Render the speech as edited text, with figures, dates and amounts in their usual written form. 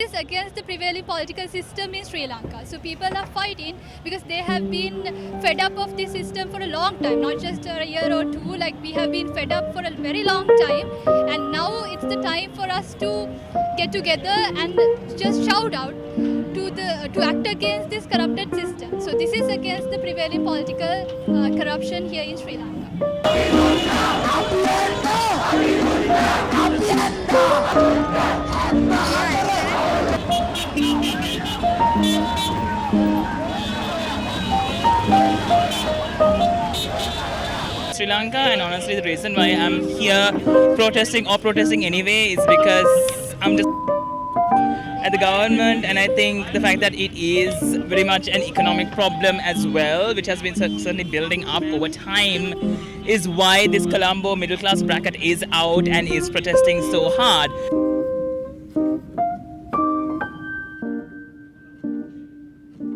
Is against the prevailing political system in Sri Lanka. So people are fighting because they have been fed up of this system for a long time, not just a year or two. Like we have been fed up for a very long time, and now it's the time for us to get together and just shout out to act against this corrupted system. So this is against the prevailing political corruption here in Sri Lanka. Sri Lanka, and honestly the reason why I'm here protesting anyway is because I'm just at the government, and I think the fact that it is very much an economic problem as well, which has been certainly building up over time, is why this Colombo middle class bracket is out and is protesting so hard.